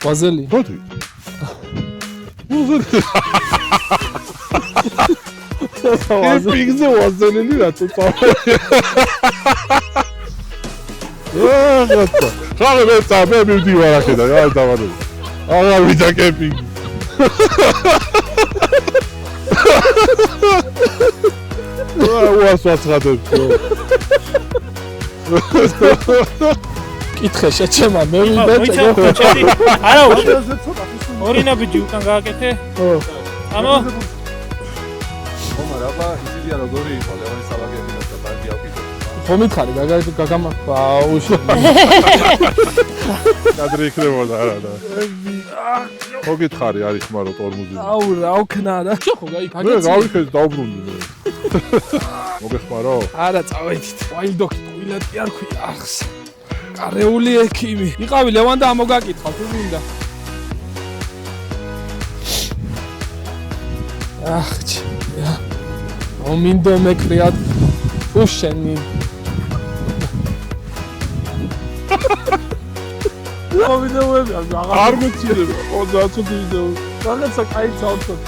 ვაზელი. მოდი. კემპინგზე ვაზელელი რატო წავედი? ხარ მე მივდივარ აქედან, რა დავარები. აღარ ვიდა კემპინგი. ვასვაცხადებ. კითხე შეჩემა მე ვიდა არა ორინა ბიჭი უკან გააკეთე ამო აბა ისედია როგორი იყო ლევანი საბაგები და ბანდი ავკიდე. ხომითხარი გაგამა აუში. კადრი იქნებოდა არა და. მოგითხარი არის მარო ტორმუზი. აუ რა ვქნა რა. შეხო გაი მე ფაგეცი. გავიქეთ დავბრუნდი მე. მოგეხმარო? არა წავედით. ვაილდოქი ყვილატი არ ქვია ახს. კარეული ექიმი. იყავი ლევან და ამოგაკითხა თუ მინდა. ახჩი. ომინდო მეკრიად უშენი. ვიდეოები არ მეცილებ 30 ვიდეო. რაღაცა კაი წავწოთ.